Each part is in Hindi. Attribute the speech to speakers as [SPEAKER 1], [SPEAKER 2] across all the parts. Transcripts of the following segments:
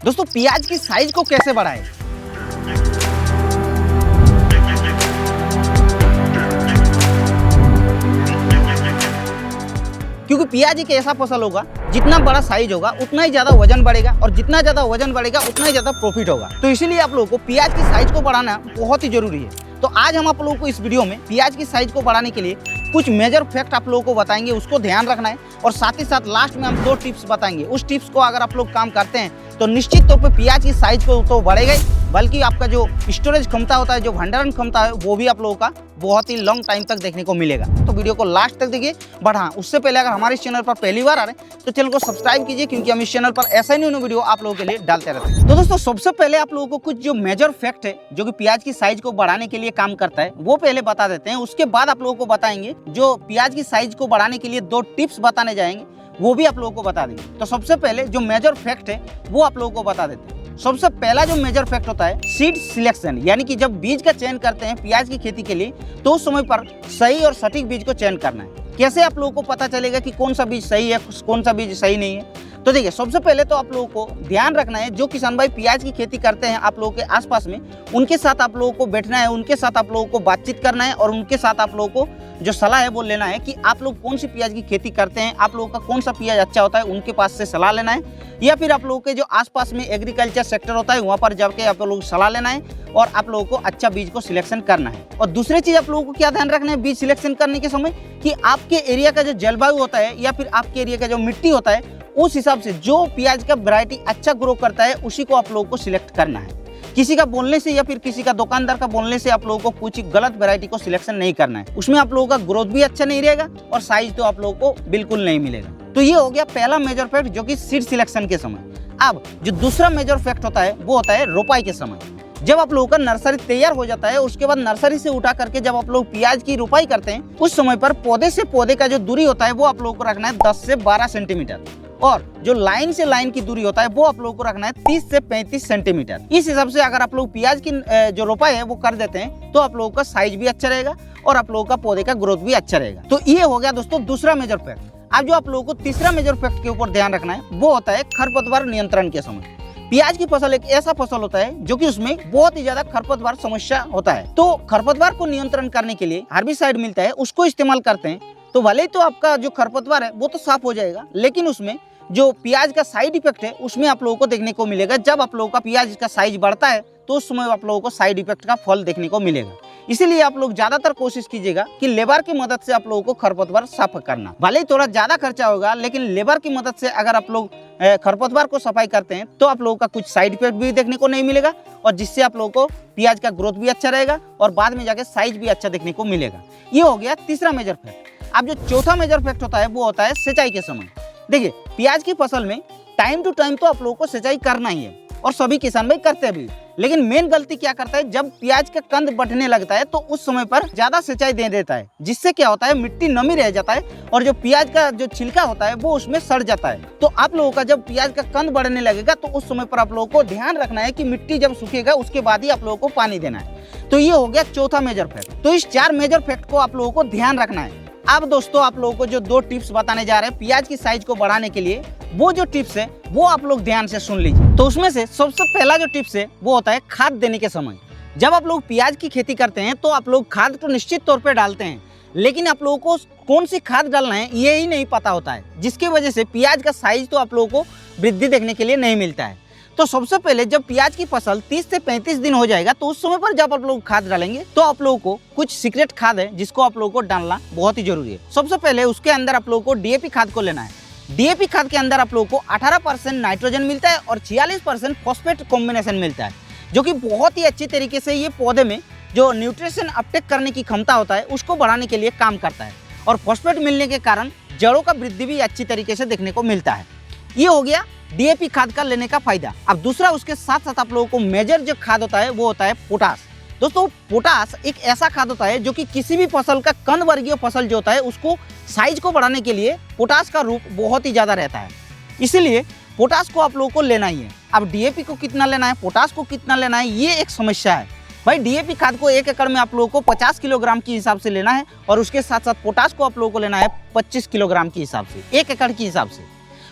[SPEAKER 1] दोस्तों प्याज की साइज को कैसे बढ़ाएं? क्योंकि प्याज एक ऐसा फसल होगा, जितना बड़ा साइज होगा उतना ही ज्यादा वजन बढ़ेगा, और जितना ज्यादा वजन बढ़ेगा उतना ही ज्यादा प्रॉफिट होगा। तो इसीलिए आप लोगों को प्याज की साइज को बढ़ाना बहुत ही जरूरी है। तो आज हम आप लोगों को इस वीडियो में प्याज की साइज को बढ़ाने के लिए कुछ मेजर फैक्ट आप लोगों को बताएंगे, उसको ध्यान रखना है। और साथ ही साथ लास्ट में हम 2 टिप्स बताएंगे। उस टिप्स को अगर आप लोग काम करते हैं तो निश्चित तौर पे प्याज की साइज को तो बढ़ेगा ही, बल्कि आपका जो स्टोरेज क्षमता होता है, जो भंडारण क्षमता है, वो भी आप लोगों का बहुत ही लॉन्ग टाइम तक देखने को मिलेगा। तो वीडियो को लास्ट तक देखिए। बट हाँ, उससे पहले अगर हमारे इस चैनल पर पहली बार आ रहे हैं तो चैनल को सब्सक्राइब कीजिए, क्योंकि हम इस चैनल पर ऐसा ही न्यू वीडियो आप लोगों के लिए डालते रहते हैं। तो दोस्तों सबसे पहले आप लोगों को कुछ जो मेजर फैक्ट है जो कि प्याज की साइज को बढ़ाने के लिए काम करता है, वो पहले बता देते हैं। उसके बाद आप लोगों को बताएंगे जो प्याज की साइज को बढ़ाने के लिए 2 टिप्स बताने जाएंगे, वो भी आप लोगों को बता देंगे। तो सबसे पहले जो मेजर फैक्ट है वो आप लोगों को बता देते हैं। सबसे पहला जो मेजर फैक्ट होता है सीड सिलेक्शन, यानी कि जब बीज का चयन करते हैं प्याज की खेती के लिए, तो उस समय पर सही और सटीक बीज को चयन करना है। कैसे आप लोगों को पता चलेगा कि कौन सा बीज सही है, कौन सा बीज सही नहीं है? तो देखिए, सबसे पहले तो आप लोगों को ध्यान रखना है, जो किसान भाई प्याज की खेती करते हैं आप लोगों के आसपास में, उनके साथ आप लोगों को बैठना है, उनके साथ आप लोगों को बातचीत करना है, और उनके साथ आप लोगों को जो सलाह है वो लेना है कि आप लोग कौन सी प्याज की खेती करते हैं, आप लोगों का कौन सा प्याज अच्छा होता है, उनके पास से सलाह लेना है। या फिर आप लोगों के जो आसपास में एग्रीकल्चर सेक्टर होता है वहाँ पर जाके आप लोगों को सलाह लेना है, और आप लोगों को अच्छा बीज को सिलेक्शन करना है। और दूसरी चीज आप लोगों को क्या ध्यान रखना है बीज सिलेक्शन करने के समय, कि आपके एरिया का जो जलवायु होता है या फिर आपके एरिया का जो मिट्टी होता है, उस हिसाब से जो प्याज का वैरायटी अच्छा ग्रो करता है उसी को आप लोगों को सिलेक्ट करना है। किसी का बोलने से या फिर किसी का दुकानदार का बोलने से आप लोगों को कुछ गलत वैरायटी को सिलेक्शन नहीं करना है। उसमें आप लोगों का ग्रोथ भी अच्छा नहीं रहेगा और साइज तो आप लोगों को बिल्कुल नहीं मिलेगा। तो ये हो गया पहला मेजर फैक्ट, जो कि सीड सिलेक्शन के समय। अब जो दूसरा मेजर फैक्ट होता है वो होता है रोपाई के समय। जब आप लोगों का नर्सरी तैयार हो जाता है, उसके बाद नर्सरी से उठा करके जब आप लोग प्याज की रोपाई करते हैं, उस समय पर पौधे से पौधे का जो दूरी होता है वो आप लोगों को रखना है 10 से 12 सेंटीमीटर, और जो लाइन से लाइन की दूरी होता है वो आप लोगों को रखना है 30 से 35 सेंटीमीटर। इस हिसाब से अगर आप लोग प्याज की जो रोपाई है वो कर देते हैं तो आप लोगों का साइज भी अच्छा रहेगा और आप लोगों का पौधे का ग्रोथ भी अच्छा रहेगा। तो ये हो गया दोस्तों दूसरा मेजर फैक्ट। अब जो आप लोगों को तीसरा मेजर फैक्ट के ऊपर ध्यान रखना है वो होता है खरपतवार नियंत्रण के समय। प्याज की फसल एक ऐसा फसल होता है जो कि उसमें बहुत ही ज्यादा खरपतवार समस्या होता है। तो खरपतवार को नियंत्रण करने के लिए हर्बिसाइड मिलता है, उसको इस्तेमाल करते हैं तो भले ही तो आपका जो खरपतवार है वो तो साफ हो जाएगा, लेकिन उसमें जो प्याज का साइड इफेक्ट है उसमें आप लोगों को देखने को मिलेगा। जब आप लोगों का प्याज का साइज बढ़ता है तो उस समय आप लोगों को साइड इफेक्ट का फल देखने को मिलेगा। इसीलिए आप लोग ज्यादातर कोशिश कीजिएगा कि लेबर की मदद से आप लोगों को खरपतवार साफ करना। भले ही थोड़ा ज्यादा खर्चा होगा, लेकिन लेबर की मदद से अगर आप लोग खरपतवार को सफाई करते हैं तो आप लोगों का कुछ साइड इफेक्ट भी देखने को नहीं मिलेगा, और जिससे आप लोगों को प्याज का ग्रोथ भी अच्छा रहेगा और बाद में जाके साइज भी अच्छा देखने को मिलेगा। ये हो गया तीसरा मेजर फैक्ट। अब जो चौथा मेजर फैक्ट होता है वो होता है सिंचाई के समय। देखिए, प्याज की फसल में टाइम टू टाइम तो आप लोगों को सिंचाई करना ही है, और सभी किसान भाई करते भी, लेकिन मेन गलती क्या करता है, जब प्याज का कंद बढ़ने लगता है तो उस समय पर ज्यादा सिंचाई दे देता है, जिससे क्या होता है मिट्टी नमी रह जाता है और जो प्याज का जो छिलका होता है वो उसमें सड़ जाता है। तो आप लोगों का जब प्याज का कंद बढ़ने लगेगा तो उस समय पर आप लोगों को ध्यान रखना है कि मिट्टी जब सूखेगा उसके बाद ही आप लोगों को पानी देना है। तो ये हो गया चौथा मेजर फैक्ट। तो इस 4 मेजर फैक्ट को आप लोगों को ध्यान रखना है। अब दोस्तों आप लोगों को जो 2 टिप्स बताने जा रहे हैं प्याज की साइज को बढ़ाने के लिए, वो जो टिप्स है वो आप लोग ध्यान से सुन लीजिए। तो उसमें से सबसे पहला जो टिप्स है वो होता है खाद देने के समय। जब आप लोग प्याज की खेती करते हैं तो आप लोग खाद तो निश्चित तौर पे डालते हैं, लेकिन आप लोगों को कौन सी खाद डालना है ये ही नहीं पता होता है, जिसकी वजह से प्याज का साइज तो आप लोगों को वृद्धि देखने के लिए नहीं मिलता है। तो सबसे पहले जब प्याज की फसल 30 से 35 दिन हो जाएगा तो उस समय पर जब आप लोग खाद डालेंगे तो आप लोगों को कुछ सीक्रेट खाद है जिसको आप लोगों को डालना बहुत ही जरूरी है। सबसे पहले उसके अंदर आप लोगों को डीएपी खाद को लेना है। डीएपी खाद के अंदर आप लोगों को 18% नाइट्रोजन मिलता है और 46% फॉस्फेट कॉम्बिनेशन मिलता है, जो कि बहुत ही अच्छी तरीके से ये पौधे में जो न्यूट्रिशन अपटेक करने की क्षमता होता है उसको बढ़ाने के लिए काम करता है, और फॉस्फेट मिलने के कारण जड़ों का वृद्धि भी अच्छी तरीके से देखने को मिलता है। ये हो गया डीएपी खाद का लेने का फायदा। अब दूसरा उसके साथ साथ आप लोगों को मेजर जो खाद होता है वो होता है पोटास। दोस्तों पोटास एक ऐसा खाद होता है जो कि किसी भी फसल का कंद वर्गीय फसल जो होता है उसको साइज को बढ़ाने के लिए पोटास का रूप बहुत ही ज्यादा रहता है, इसीलिए पोटास को आप लोगों को लेना ही है। अब डीएपी को कितना लेना है, पोटास को कितना लेना है, ये एक समस्या है भाई। डीएपी खाद को 1 एकड़ में आप लोगों को 50 किलोग्राम के हिसाब से लेना है, और उसके साथ साथ पोटास को आप लोगों को लेना है 25 किलोग्राम के हिसाब से 1 एकड़ के हिसाब से।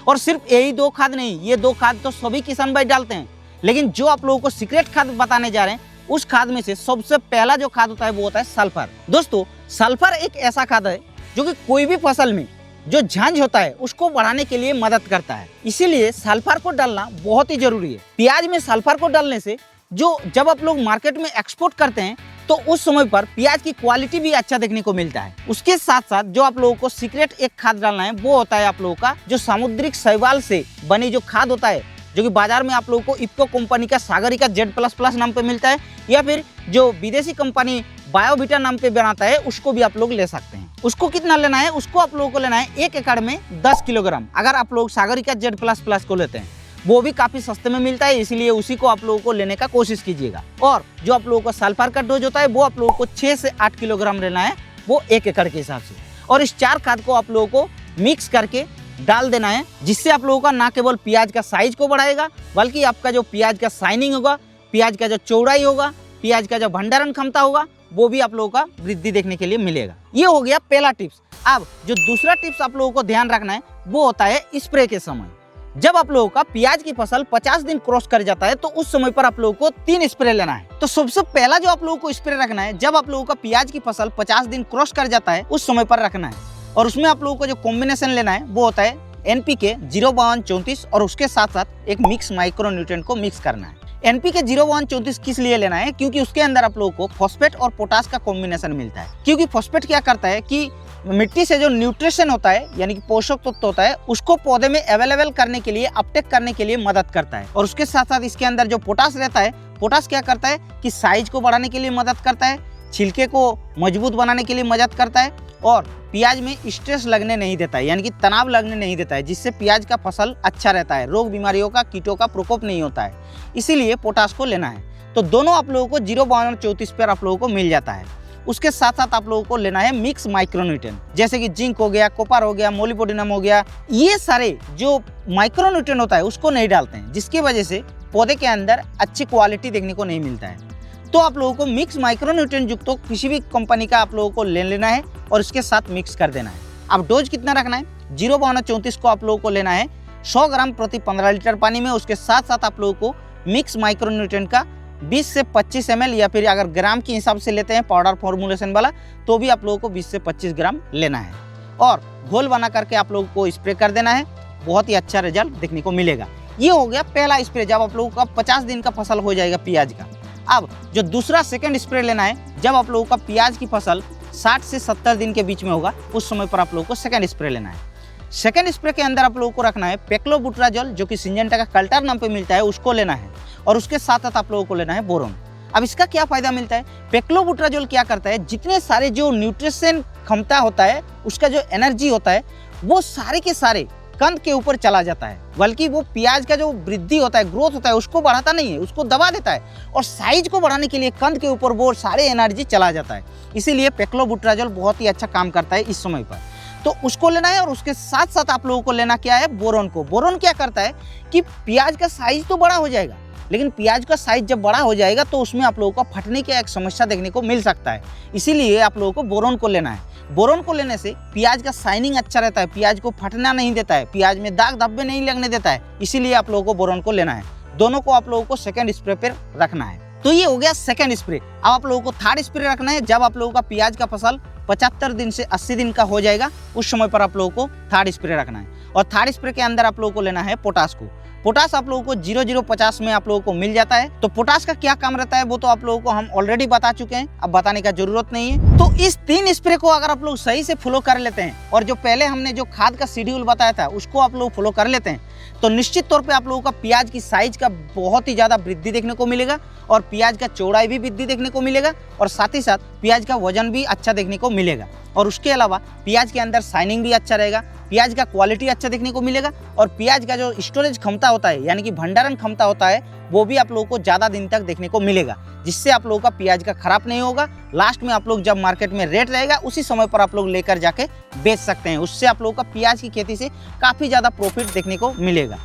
[SPEAKER 1] और सिर्फ यही 2 खाद नहीं, ये 2 खाद तो सभी किसान भाई डालते हैं, लेकिन जो आप लोगों को सीक्रेट खाद बताने जा रहे हैं उस खाद में से सबसे पहला जो खाद होता है वो होता है सल्फर। दोस्तों, सल्फर एक ऐसा खाद है जो कि कोई भी फसल में जो झांझ होता है उसको बढ़ाने के लिए मदद करता है, इसीलिए सल्फर को डालना बहुत ही जरूरी है। प्याज में सल्फर को डालने से जब आप लोग मार्केट में एक्सपोर्ट करते हैं तो उस समय पर प्याज की क्वालिटी भी अच्छा देखने को मिलता है। उसके साथ साथ जो आप लोगों को सीक्रेट एक खाद डालना है वो होता है आप लोगों का जो सामुद्रिक शैवाल से बनी जो खाद होता है, जो कि बाजार में आप लोगों को इफ्को कंपनी का सागरिका Z++ नाम पे मिलता है, या फिर जो विदेशी कंपनी बायोविटा नाम पे बनाता है उसको भी आप लोग ले सकते हैं। उसको कितना लेना है? उसको आप लोगों को लेना है 1 एकड़ में 10 किलोग्राम। अगर आप लोग सागरिका Z++ को लेते हैं वो भी काफी सस्ते में मिलता है, इसीलिए उसी को आप लोगों को लेने का कोशिश कीजिएगा। और जो आप लोगों को सल्फर का डोज होता है वो आप लोगों को 6 से 8 किलोग्राम लेना है, वो 1 एकड़ के हिसाब से। और इस 4 खाद को आप लोगों को मिक्स करके डाल देना है, जिससे आप लोगों का ना केवल प्याज का साइज को बढ़ाएगा बल्कि आपका जो प्याज का शाइनिंग होगा, प्याज का जो चौड़ाई होगा, प्याज का जो भंडारण क्षमता होगा वो भी आप लोगों का वृद्धि देखने के लिए मिलेगा। ये हो गया पहला टिप्स। अब जो दूसरा टिप्स आप लोगों को ध्यान रखना है वो होता है स्प्रे के समय। जब आप लोगों का प्याज की फसल 50 दिन क्रॉस कर जाता है तो उस समय पर आप लोगों को 3 स्प्रे लेना है। तो सबसे पहला जो आप लोगों को स्प्रे रखना है जब आप लोगों का प्याज की फसल 50 दिन क्रॉस कर जाता है उस समय पर रखना है, और उसमें आप लोगों को जो कॉम्बिनेशन लेना है वो होता है NPK 05234 और उसके साथ साथ एक मिक्स माइक्रो न्यूट्रिएंट को मिक्स करना है। NPK 05234 किस लिए लेना है? क्योंकि उसके अंदर आप लोगों को फॉस्फेट और पोटास का कॉम्बिनेशन मिलता है। क्योंकि फॉस्फेट क्या करता है कि मिट्टी से जो न्यूट्रिशन होता है यानी कि पोषक तत्व होता है उसको पौधे में अवेलेबल करने के लिए, अपटेक करने के लिए मदद करता है। और उसके साथ साथ इसके अंदर जो पोटास रहता है, पोटास क्या करता है कि साइज को बढ़ाने के लिए मदद करता है, छिलके को मजबूत बनाने के लिए मदद करता है, और प्याज में स्ट्रेस लगने नहीं देता है यानी कि तनाव लगने नहीं देता है, जिससे प्याज का फसल अच्छा रहता है, रोग बीमारियों का, कीटों का प्रकोप नहीं होता है। इसीलिए पोटास को लेना है। तो दोनों आप लोगों को 05234 पर आप लोगों को मिल जाता है। उसके साथ साथ आप लोगों को लेना है मिक्स माइक्रोन्यूट्रिएंट, जैसे कि जिंक हो गया, कॉपर हो गया, मोलिब्डेनम हो गया। ये सारे जो माइक्रोन्यूट्रिएंट होता है उसको नहीं डालते हैं, जिसकी वजह से पौधे के अंदर अच्छी क्वालिटी देखने को नहीं मिलता है। तो आप लोगों को मिक्स माइक्रोन्यूट्रिएंट युक्त तो किसी भी कंपनी का आप लोगों को ले लेना है और उसके साथ मिक्स कर देना है। अब डोज कितना रखना है? 05234 को आप लोगों को लेना है 100 ग्राम प्रति 15 लीटर पानी में। उसके साथ साथ आप लोगों को मिक्स माइक्रोन्यूट्रिएंट का 20 से 25 ml, या फिर अगर ग्राम के हिसाब से लेते हैं पाउडर फॉर्मुलेशन वाला तो भी आप लोगों को 20 से 25 ग्राम लेना है, और घोल बना करके आप लोगों को स्प्रे कर देना है। बहुत ही अच्छा रिजल्ट देखने को मिलेगा। ये हो गया पहला स्प्रे जब आप लोगों का 50 दिन का फसल हो जाएगा प्याज का। अब जो दूसरा सेकंड स्प्रे लेना है जब आप लोगों का प्याज की फसल 60 से 70 दिन के बीच में होगा, उस समय पर आप लोगों को सेकंड स्प्रे लेना है। सेकंड स्प्रे के अंदर आप लोगों को रखना है पेक्लोबुटराजोल, जो कि सिंजेंटा का कल्टर नाम पे मिलता है, उसको लेना है, और उसके साथ साथ आप लोगों को लेना है बोरोन। अब इसका क्या फायदा मिलता है? पेक्लोबुटराजोल क्या करता है, जितने सारे जो न्यूट्रिशन क्षमता होता है, उसका जो एनर्जी होता है, वो सारे के सारे कंद के ऊपर चला जाता है, बल्कि वो प्याज का जो वृद्धि होता है, ग्रोथ होता है, उसको बढ़ाता नहीं है, उसको दबा देता है, और साइज को बढ़ाने के लिए कंद के ऊपर वो सारे एनर्जी चला जाता है। इसीलिए पेक्लोबुटराजोल बहुत ही अच्छा काम करता है इस समय पर। तो उसको लेना है, और उसके साथ साथ आप लोगों को लेना क्या है? बोरोन को। बोरोन क्या करता है कि प्याज का साइज तो बड़ा हो जाएगा, लेकिन प्याज का साइज जब बड़ा हो जाएगा तो उसमें आप लोगों को फटने की एक समस्या देखने को मिल सकता है। इसीलिए आप लोगों को बोरोन को लेना है। बोरोन को लेने से प्याज का शाइनिंग अच्छा रहता है, प्याज को फटना नहीं देता है, प्याज में दाग धब्बे नहीं लगने देता है। इसीलिए आप लोगों को बोरोन को लेना है। दोनों को आप लोगों को सेकंड स्प्रे पर रखना है। तो ये हो गया सेकंड स्प्रे। अब आप लोगों को थर्ड स्प्रे रखना है जब आप लोगों का प्याज का फसल 75 दिन से 80 दिन का हो जाएगा, उस समय पर आप लोगों को थर्ड स्प्रे रखना है। और थर्ड स्प्रे के अंदर आप लोगों को लेना है पोटास को। पोटास आप लोगों को 0050 में आप लोगों को मिल जाता है। तो पोटास का क्या काम रहता है वो तो आप लोगों को हम ऑलरेडी बता चुके हैं, अब बताने का जरूरत नहीं है। तो इस 3 स्प्रे को अगर आप लोग सही से फॉलो कर लेते हैं, और जो पहले हमने जो खाद का शेड्यूल बताया था उसको आप लोग फॉलो कर लेते हैं, तो निश्चित तौर पे आप लोगों का प्याज की साइज का बहुत ही ज़्यादा वृद्धि देखने को मिलेगा, और प्याज का चौड़ाई भी वृद्धि देखने को मिलेगा, और साथ ही साथ प्याज का वजन भी अच्छा देखने को मिलेगा। और उसके अलावा प्याज के अंदर शाइनिंग भी अच्छा रहेगा, प्याज का क्वालिटी अच्छा देखने को मिलेगा, और प्याज का जो स्टोरेज क्षमता होता है यानी कि भंडारण क्षमता होता है वो भी आप लोगों को ज़्यादा दिन तक देखने को मिलेगा, जिससे आप लोगों का प्याज का खराब नहीं होगा। लास्ट में आप लोग जब मार्केट में रेट रहेगा उसी समय पर आप लोग लेकर जाके बेच सकते हैं। उससे आप लोगों का प्याज की खेती से काफ़ी ज़्यादा प्रॉफिट देखने को मिलेगा।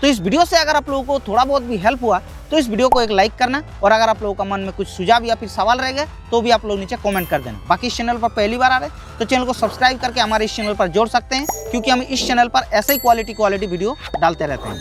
[SPEAKER 1] तो इस वीडियो से अगर आप लोगों को थोड़ा बहुत भी हेल्प हुआ तो इस वीडियो को एक लाइक करना, और अगर आप लोगों का मन में कुछ सुझाव या फिर सवाल रहेगा तो भी आप लोग नीचे कमेंट कर देना। बाकी इस चैनल पर पहली बार आ रहे तो चैनल को सब्सक्राइब करके हमारे इस चैनल पर जोड़ सकते हैं, क्योंकि हम इस चैनल पर ऐसे ही क्वालिटी वीडियो डालते रहते हैं।